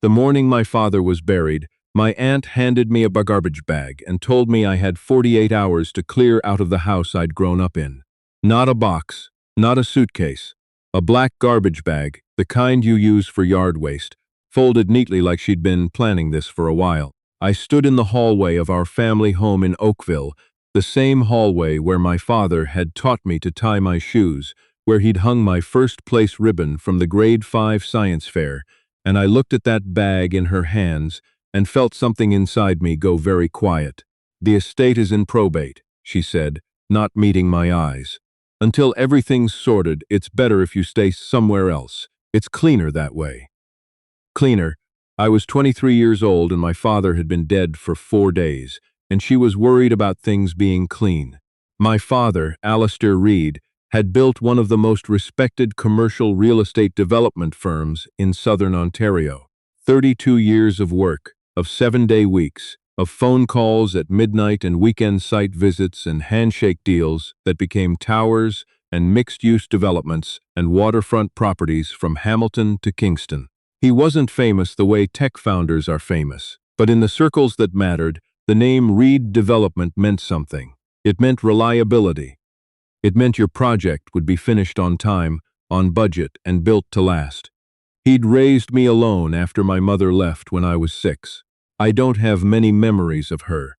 The morning my father was buried, my aunt handed me a garbage bag and told me I had 48 hours to clear out of the house I'd grown up in. Not a box, not a suitcase. A black garbage bag, the kind you use for yard waste, folded neatly like she'd been planning this for a while. I stood in the hallway of our family home in Oakville, the same hallway where my father had taught me to tie my shoes, where he'd hung my first place ribbon from the grade 5 science fair, and I looked at that bag in her hands and felt something inside me go very quiet. "The estate is in probate," she said, not meeting my eyes. "Until everything's sorted, it's better if you stay somewhere else. It's cleaner that way." Cleaner. I was 23 years old and my father had been dead for 4 days, and she was worried about things being clean. My father, Alistair Reed, had built one of the most respected commercial real estate development firms in southern Ontario. 32 years of work, of 7-day weeks, of phone calls at midnight and weekend site visits and handshake deals that became towers and mixed-use developments and waterfront properties from Hamilton to Kingston. He wasn't famous the way tech founders are famous, but in the circles that mattered, the name Reed Development meant something. It meant reliability. It meant your project would be finished on time, on budget, and built to last. He'd raised me alone after my mother left when I was 6. I don't have many memories of her.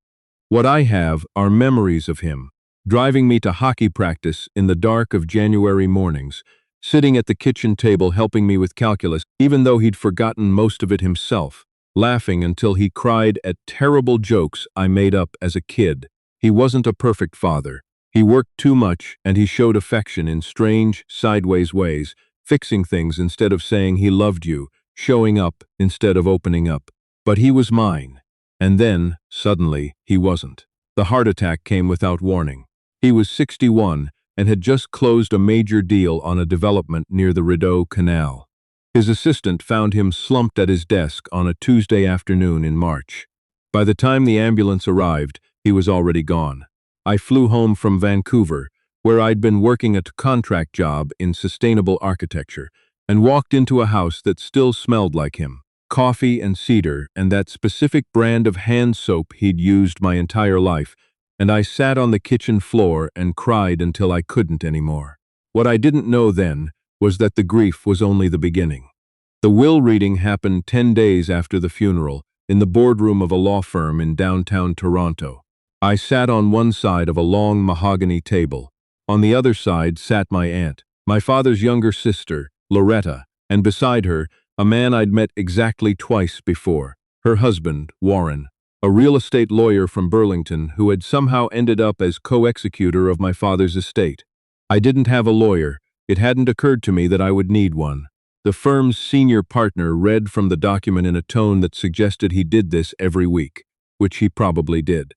What I have are memories of him, driving me to hockey practice in the dark of January mornings, sitting at the kitchen table helping me with calculus, even though he'd forgotten most of it himself, laughing until he cried at terrible jokes I made up as a kid. He wasn't a perfect father. He worked too much, and he showed affection in strange, sideways ways, fixing things instead of saying he loved you, showing up instead of opening up. But he was mine. And then, suddenly, he wasn't. The heart attack came without warning. He was 61 and had just closed a major deal on a development near the Rideau Canal. His assistant found him slumped at his desk on a Tuesday afternoon in March. By the time the ambulance arrived, he was already gone. I flew home from Vancouver, where I'd been working a contract job in sustainable architecture, and walked into a house that still smelled like him. Coffee and cedar and that specific brand of hand soap he'd used my entire life, and I sat on the kitchen floor and cried until I couldn't anymore. What I didn't know then was that the grief was only the beginning. The will reading happened 10 days after the funeral, in the boardroom of a law firm in downtown Toronto. I sat on one side of a long mahogany table. On the other side sat my aunt, my father's younger sister, Loretta, and beside her, a man I'd met exactly twice before, her husband, Warren, a real estate lawyer from Burlington who had somehow ended up as co-executor of my father's estate. I didn't have a lawyer. It hadn't occurred to me that I would need one. The firm's senior partner read from the document in a tone that suggested he did this every week, which he probably did.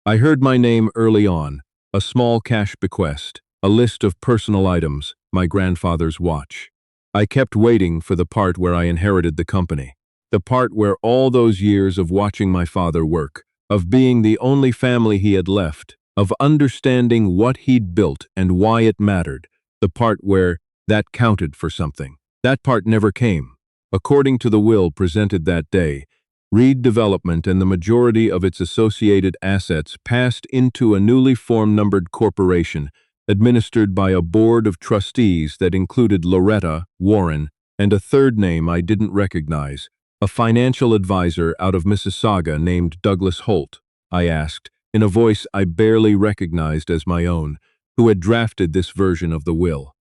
I heard my name early on, a small cash bequest, a list of personal items, my grandfather's watch. I kept waiting for the part where I inherited the company. The part where all those years of watching my father work, of being the only family he had left, of understanding what he'd built and why it mattered, the part where that counted for something. That part never came. According to the will presented that day, Reed Development and the majority of its associated assets passed into a newly formed numbered corporation administered by a board of trustees that included Loretta, Warren, and a third name I didn't recognize, a financial advisor out of Mississauga named Douglas Holt. I asked, in a voice I barely recognized as my own, who had drafted this version of the will.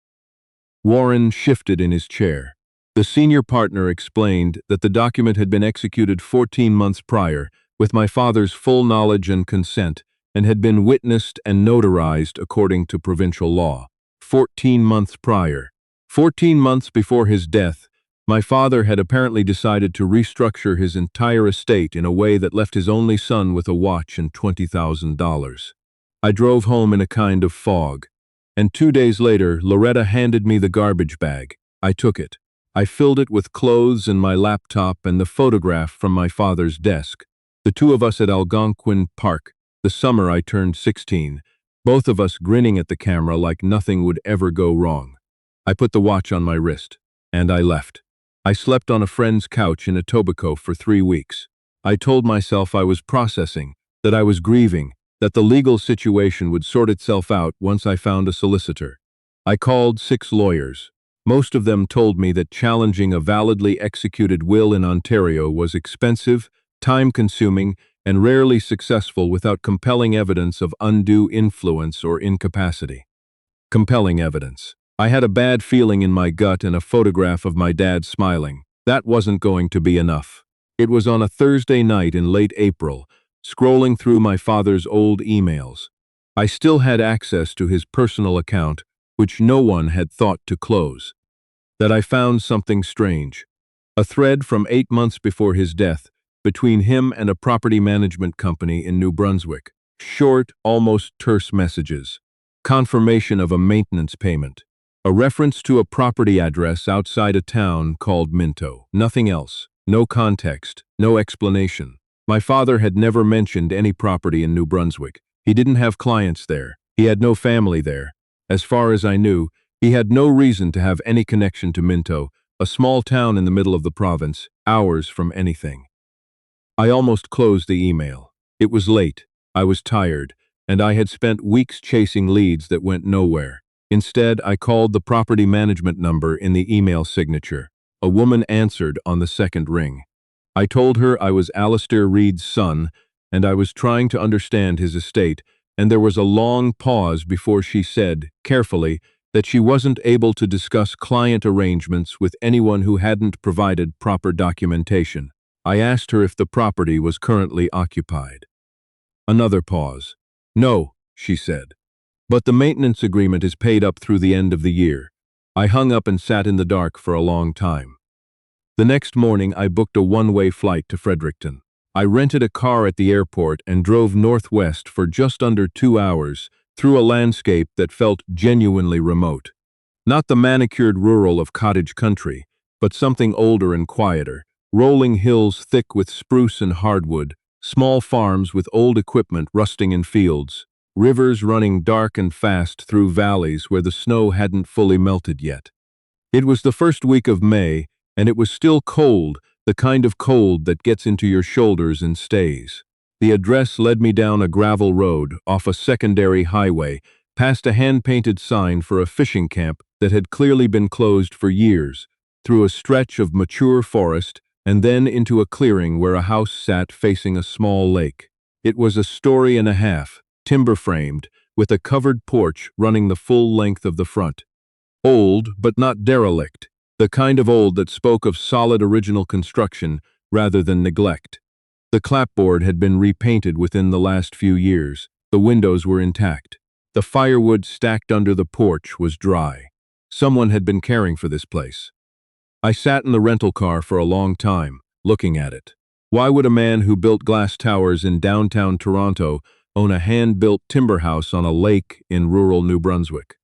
Warren shifted in his chair. The senior partner explained that the document had been executed 14 months prior, with my father's full knowledge and consent, and had been witnessed and notarized according to provincial law. 14 months prior. 14 months before his death, my father had apparently decided to restructure his entire estate in a way that left his only son with a watch and $20,000. I drove home in a kind of fog, and 2 days later, Loretta handed me the garbage bag. I took it. I filled it with clothes and my laptop and the photograph from my father's desk. The two of us at Algonquin Park, the summer I turned 16, both of us grinning at the camera like nothing would ever go wrong. I put the watch on my wrist, and I left. I slept on a friend's couch in Etobicoke for 3 weeks. I told myself I was processing, that I was grieving, that the legal situation would sort itself out once I found a solicitor. I called 6 lawyers. Most of them told me that challenging a validly executed will in Ontario was expensive, time-consuming, and rarely successful without compelling evidence of undue influence or incapacity. Compelling evidence. I had a bad feeling in my gut and a photograph of my dad smiling. That wasn't going to be enough. It was on a Thursday night in late April, scrolling through my father's old emails. I still had access to his personal account, which no one had thought to close. That I found something strange. A thread from 8 months before his death, between him and a property management company in New Brunswick. Short, almost terse messages. Confirmation of a maintenance payment. A reference to a property address outside a town called Minto. Nothing else. No context. No explanation. My father had never mentioned any property in New Brunswick. He didn't have clients there. He had no family there. As far as I knew, he had no reason to have any connection to Minto, a small town in the middle of the province, hours from anything. I almost closed the email. It was late. I was tired, and I had spent weeks chasing leads that went nowhere. Instead, I called the property management number in the email signature. A woman answered on the second ring. I told her I was Alistair Reed's son, and I was trying to understand his estate, and there was a long pause before she said, carefully, that she wasn't able to discuss client arrangements with anyone who hadn't provided proper documentation. I asked her if the property was currently occupied. Another pause. No, she said. But the maintenance agreement is paid up through the end of the year. I hung up and sat in the dark for a long time. The next morning, I booked a one-way flight to Fredericton. I rented a car at the airport and drove northwest for just under 2 hours through a landscape that felt genuinely remote. Not the manicured rural of cottage country, but something older and quieter. Rolling hills thick with spruce and hardwood, small farms with old equipment rusting in fields, rivers running dark and fast through valleys where the snow hadn't fully melted yet. It was the first week of May, and it was still cold, the kind of cold that gets into your shoulders and stays. The address led me down a gravel road, off a secondary highway, past a hand-painted sign for a fishing camp that had clearly been closed for years, through a stretch of mature forest, and then into a clearing where a house sat facing a small lake. It was a story and a half, timber-framed, with a covered porch running the full length of the front. Old, but not derelict, the kind of old that spoke of solid original construction rather than neglect. The clapboard had been repainted within the last few years. The windows were intact. The firewood stacked under the porch was dry. Someone had been caring for this place. I sat in the rental car for a long time, looking at it. Why would a man who built glass towers in downtown Toronto own a hand-built timber house on a lake in rural New Brunswick?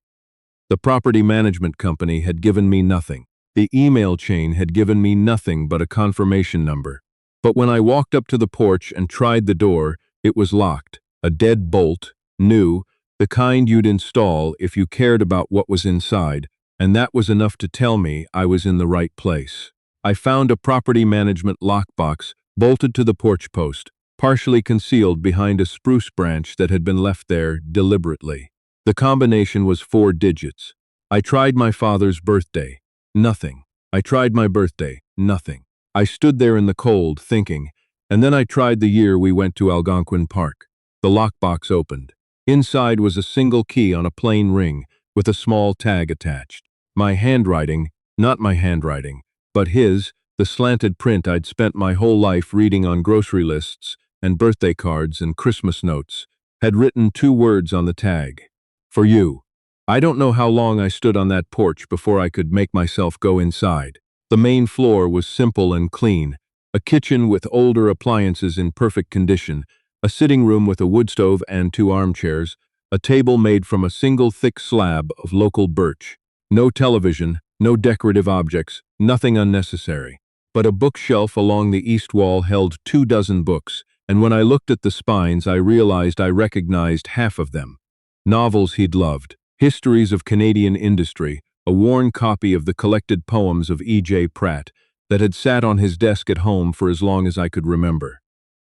The property management company had given me nothing. The email chain had given me nothing but a confirmation number. But when I walked up to the porch and tried the door, it was locked. A dead bolt, new, the kind you'd install if you cared about what was inside, and that was enough to tell me I was in the right place. I found a property management lockbox bolted to the porch post, partially concealed behind a spruce branch that had been left there deliberately. The combination was 4 digits. I tried my father's birthday. Nothing. I tried my birthday. Nothing. I stood there in the cold, thinking, and then I tried the year we went to Algonquin Park. The lockbox opened. Inside was a single key on a plain ring, with a small tag attached. My handwriting, not my handwriting, but his, the slanted print I'd spent my whole life reading on grocery lists and birthday cards and Christmas notes, had written 2 words on the tag. For you. I don't know how long I stood on that porch before I could make myself go inside. The main floor was simple and clean, a kitchen with older appliances in perfect condition, a sitting room with a wood stove and 2 armchairs, a table made from a single thick slab of local birch. No television, no decorative objects, nothing unnecessary. But a bookshelf along the east wall held 24 books, and when I looked at the spines I realized I recognized half of them. Novels he'd loved, histories of Canadian industry, a worn copy of the collected poems of E.J. Pratt, that had sat on his desk at home for as long as I could remember.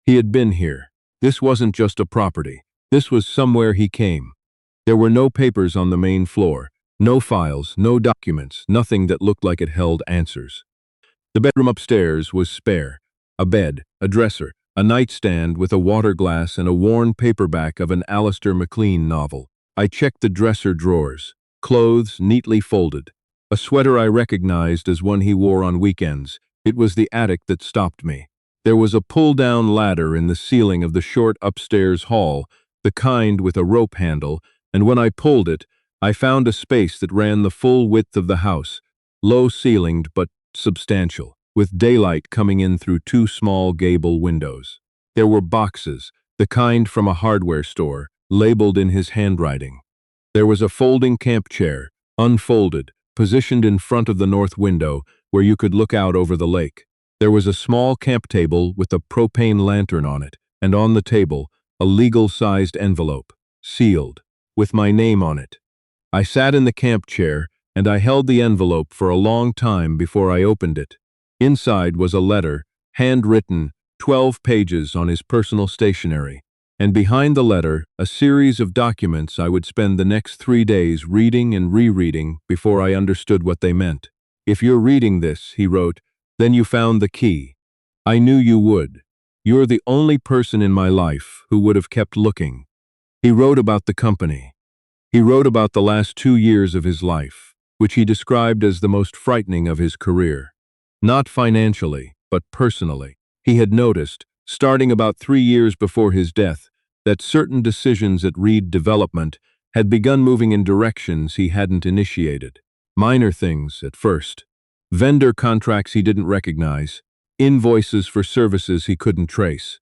He had been here. This wasn't just a property. This was somewhere he came. There were no papers on the main floor, no files, no documents, nothing that looked like it held answers. The bedroom upstairs was spare. A bed, a dresser, a nightstand with a water glass and a worn paperback of an Alistair MacLean novel. I checked the dresser drawers. Clothes neatly folded. A sweater I recognized as one he wore on weekends. It was the attic that stopped me. There was a pull-down ladder in the ceiling of the short upstairs hall, the kind with a rope handle, and when I pulled it, I found a space that ran the full width of the house, low-ceilinged but substantial, with daylight coming in through two small gable windows. There were boxes, the kind from a hardware store, labeled in his handwriting. There was a folding camp chair, unfolded, positioned in front of the north window where you could look out over the lake. There was a small camp table with a propane lantern on it, and on the table, a legal-sized envelope, sealed, with my name on it. I sat in the camp chair, and I held the envelope for a long time before I opened it. Inside was a letter, handwritten, 12 pages on his personal stationery, and behind the letter, a series of documents I would spend the next 3 days reading and rereading before I understood what they meant. "If you're reading this," he wrote, "then you found the key. I knew you would. You're the only person in my life who would have kept looking." He wrote about the company. He wrote about the last 2 years of his life, which he described as the most frightening of his career. Not financially, but personally. He had noticed, starting about 3 years before his death, that certain decisions at Reed Development had begun moving in directions he hadn't initiated. Minor things at first. Vendor contracts he didn't recognize, invoices for services he couldn't trace.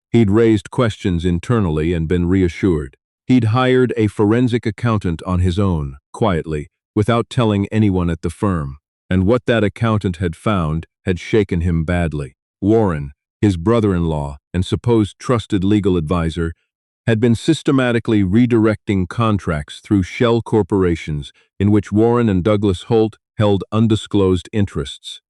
He'd raised questions internally and been reassured. He'd hired a forensic accountant on his own, quietly, without telling anyone at the firm, and what that accountant had found had shaken him badly. Warren, his brother-in-law and supposed trusted legal advisor, had been systematically redirecting contracts through shell corporations in which Warren and Douglas Holt held undisclosed interests.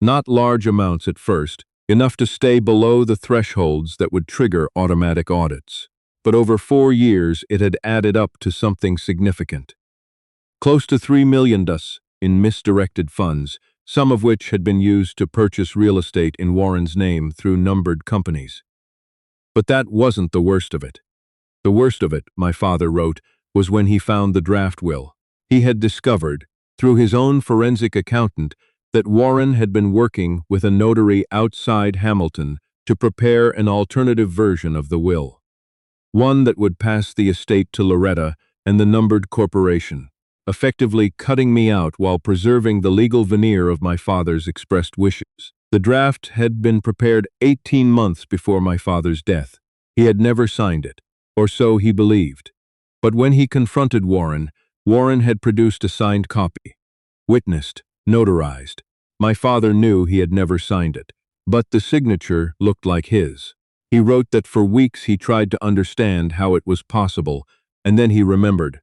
Not large amounts at first, enough to stay below the thresholds that would trigger automatic audits. But over 4 years it had added up to something significant. Close to $3 million in misdirected funds, some of which had been used to purchase real estate in Warren's name through numbered companies. But that wasn't the worst of it. The worst of it, my father wrote, was when he found the draft will. He had discovered, through his own forensic accountant, that Warren had been working with a notary outside Hamilton to prepare an alternative version of the will. One that would pass the estate to Loretta and the numbered corporation, effectively cutting me out while preserving the legal veneer of my father's expressed wishes. The draft had been prepared 18 months before my father's death. He had never signed it, or so he believed. But when he confronted Warren, Warren had produced a signed copy. Witnessed, notarized. My father knew he had never signed it, but the signature looked like his. He wrote that for weeks he tried to understand how it was possible, and then he remembered.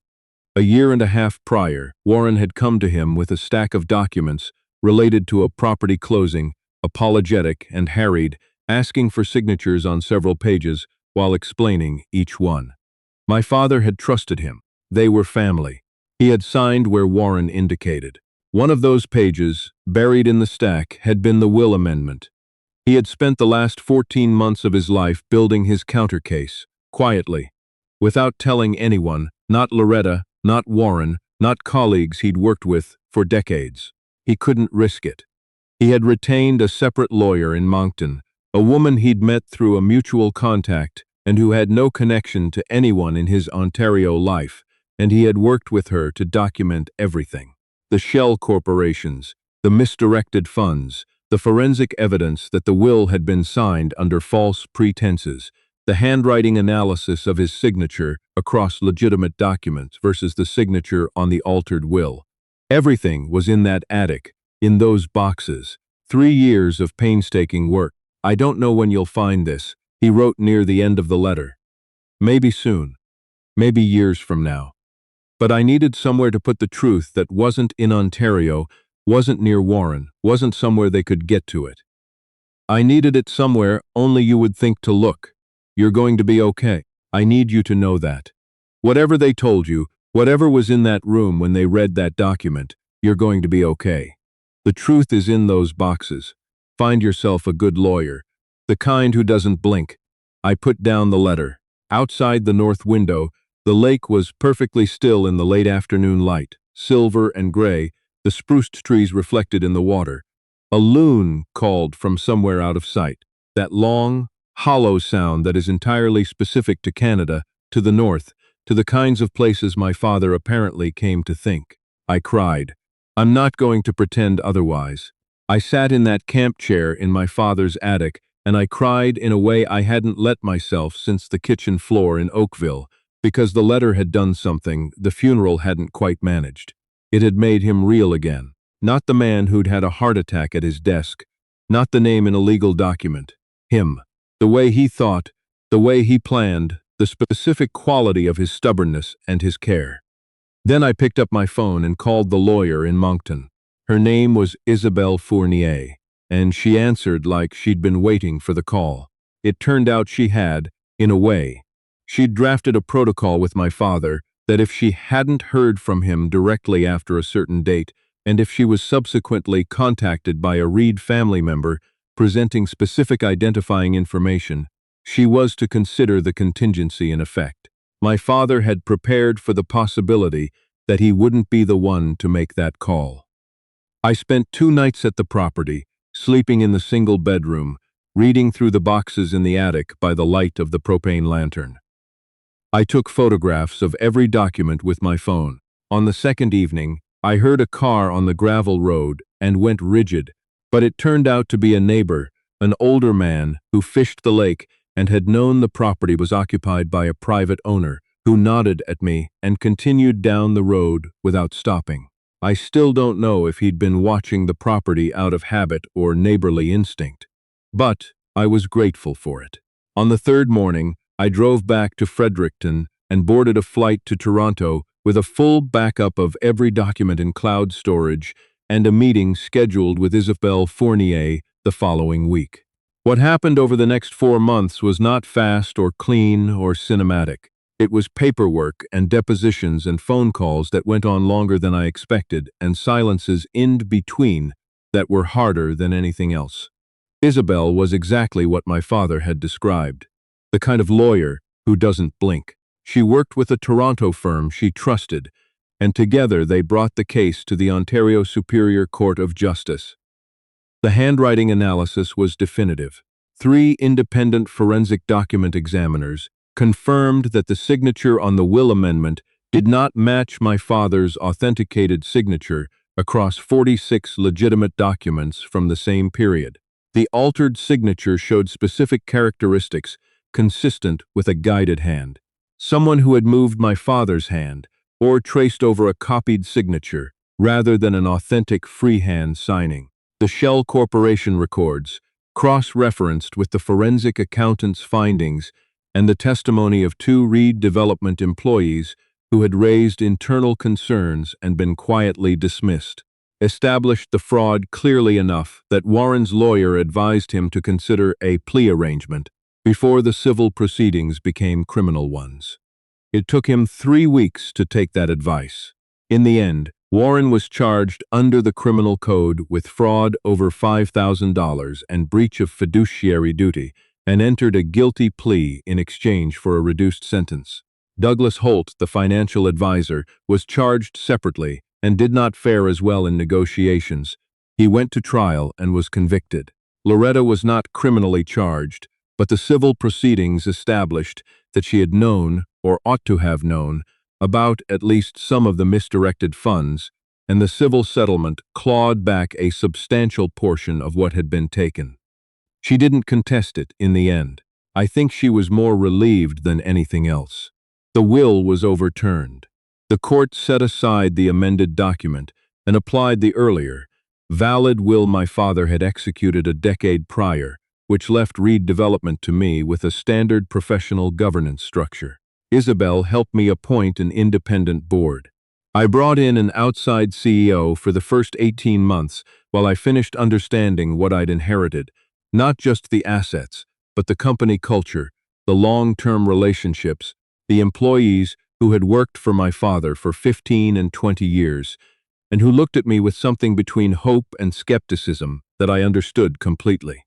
A year and a half prior, Warren had come to him with a stack of documents related to a property closing, apologetic and harried, asking for signatures on several pages while explaining each one. My father had trusted him. They were family. He had signed where Warren indicated. One of those pages, buried in the stack, had been the will amendment. He had spent the last 14 months of his life building his counter case, quietly, without telling anyone, not Loretta, not Warren, not colleagues he'd worked with for decades. He couldn't risk it. He had retained a separate lawyer in Moncton, a woman he'd met through a mutual contact and who had no connection to anyone in his Ontario life, and he had worked with her to document everything. The shell corporations, the misdirected funds, the forensic evidence that the will had been signed under false pretenses, the handwriting analysis of his signature across legitimate documents versus the signature on the altered will. Everything was in that attic, in those boxes. 3 years of painstaking work. "I don't know when you'll find this," he wrote near the end of the letter. "Maybe soon. Maybe years from now. But I needed somewhere to put the truth that wasn't in Ontario, wasn't near Warren, wasn't somewhere they could get to it. I needed it somewhere only you would think to look. You're going to be okay. I need you to know that. Whatever they told you, whatever was in that room when they read that document, you're going to be okay. The truth is in those boxes. Find yourself a good lawyer, the kind who doesn't blink. I put down the letter. Outside the north window, the lake was perfectly still in the late afternoon light, silver and gray, the spruced trees reflected in the water. A loon called from somewhere out of sight, that long, hollow sound that is entirely specific to Canada, to the north, to the kinds of places my father apparently came to think. I cried. I'm not going to pretend otherwise. I sat in that camp chair in my father's attic, and I cried in a way I hadn't let myself since the kitchen floor in Oakville, because the letter had done something the funeral hadn't quite managed. It had made him real again. Not the man who'd had a heart attack at his desk, not the name in a legal document. Him. The way he thought, the way he planned, the specific quality of his stubbornness and his care. Then I picked up my phone and called the lawyer in Moncton. Her name was Isabelle Fournier, and she answered like she'd been waiting for the call. It turned out she had, in a way. She'd drafted a protocol with my father that if she hadn't heard from him directly after a certain date, and if she was subsequently contacted by a Reed family member presenting specific identifying information, she was to consider the contingency in effect. My father had prepared for the possibility that he wouldn't be the one to make that call. I spent 2 nights at the property, sleeping in the single bedroom, reading through the boxes in the attic by the light of the propane lantern. I took photographs of every document with my phone. On the second evening, I heard a car on the gravel road and went rigid, but it turned out to be a neighbor, an older man who fished the lake and had known the property was occupied by a private owner, who nodded at me and continued down the road without stopping. I still don't know if he'd been watching the property out of habit or neighborly instinct, but I was grateful for it. On the third morning, I drove back to Fredericton and boarded a flight to Toronto with a full backup of every document in cloud storage and a meeting scheduled with Isabelle Fournier the following week. What happened over the next 4 months was not fast or clean or cinematic. It was paperwork and depositions and phone calls that went on longer than I expected, and silences in between that were harder than anything else. Isabelle was exactly what my father had described, the kind of lawyer who doesn't blink. She worked with a Toronto firm she trusted, and together they brought the case to the Ontario Superior Court of Justice. The handwriting analysis was definitive. 3 independent forensic document examiners confirmed that the signature on the will amendment did not match my father's authenticated signature across 46 legitimate documents from the same period. The altered signature showed specific characteristics consistent with a guided hand. Someone who had moved my father's hand or traced over a copied signature rather than an authentic freehand signing. The Shell Corporation records, cross-referenced with the forensic accountant's findings and the testimony of 2 Reed Development employees who had raised internal concerns and been quietly dismissed, established the fraud clearly enough that Warren's lawyer advised him to consider a plea arrangement before the civil proceedings became criminal ones. It took him 3 weeks to take that advice. In the end, Warren was charged under the criminal code with fraud over $5,000 and breach of fiduciary duty, and entered a guilty plea in exchange for a reduced sentence. Douglas Holt, the financial advisor, was charged separately and did not fare as well in negotiations. He went to trial and was convicted. Loretta was not criminally charged, but the civil proceedings established that she had known, or ought to have known, about at least some of the misdirected funds, and the civil settlement clawed back a substantial portion of what had been taken. She didn't contest it in the end. I think she was more relieved than anything else. The will was overturned. The court set aside the amended document and applied the earlier, valid will my father had executed a decade prior, which left Reed Development to me with a standard professional governance structure. Isabelle helped me appoint an independent board. I brought in an outside CEO for the first 18 months while I finished understanding what I'd inherited, not just the assets, but the company culture, the long-term relationships, the employees who had worked for my father for 15 and 20 years, and who looked at me with something between hope and skepticism that I understood completely.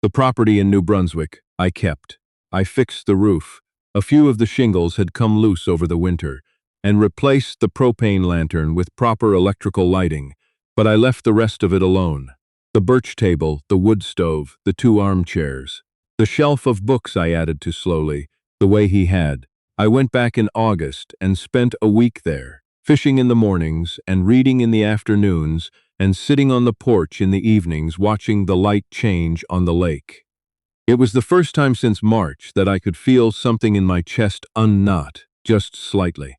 The property in New Brunswick I kept. I fixed the roof. A few of the shingles had come loose over the winter, and replaced the propane lantern with proper electrical lighting, but I left the rest of it alone. The birch table, the wood stove, the 2 armchairs. The shelf of books I added to slowly, the way he had. I went back in August and spent a week there, fishing in the mornings and reading in the afternoons, and sitting on the porch in the evenings watching the light change on the lake. It was the first time since March that I could feel something in my chest unknot, just slightly.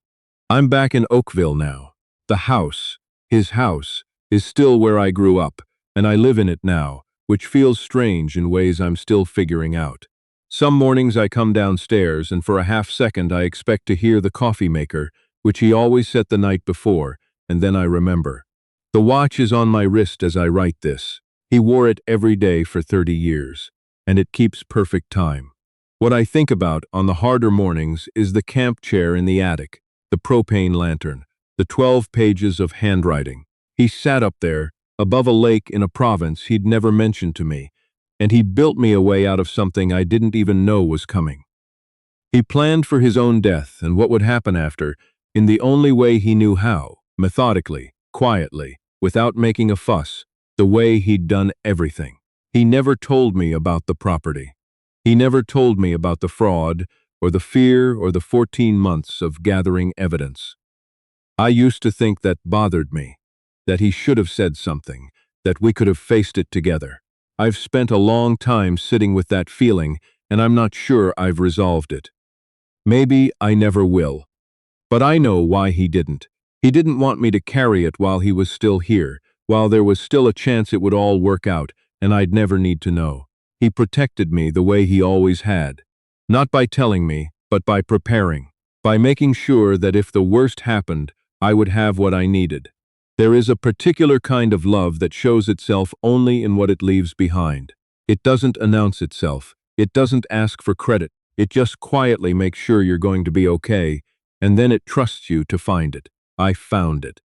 I'm back in Oakville now. The house, his house, is still where I grew up, and I live in it now, which feels strange in ways I'm still figuring out. Some mornings I come downstairs, and for a half second I expect to hear the coffee maker, which he always set the night before, and then I remember. The watch is on my wrist as I write this. He wore it every day for 30 years, and it keeps perfect time. What I think about on the harder mornings is the camp chair in the attic, the propane lantern, the 12 pages of handwriting. He sat up there, above a lake in a province he'd never mentioned to me, and he built me a way out of something I didn't even know was coming. He planned for his own death and what would happen after, in the only way he knew how, methodically, quietly, without making a fuss, the way he'd done everything. He never told me about the property. He never told me about the fraud, or the fear, or the 14 months of gathering evidence. I used to think that bothered me, that he should have said something, that we could have faced it together. I've spent a long time sitting with that feeling, and I'm not sure I've resolved it. Maybe I never will. But I know why he didn't. He didn't want me to carry it while he was still here, while there was still a chance it would all work out, and I'd never need to know. He protected me the way he always had. Not by telling me, but by preparing. By making sure that if the worst happened, I would have what I needed. There is a particular kind of love that shows itself only in what it leaves behind. It doesn't announce itself. It doesn't ask for credit. It just quietly makes sure you're going to be okay, and then it trusts you to find it. I found it.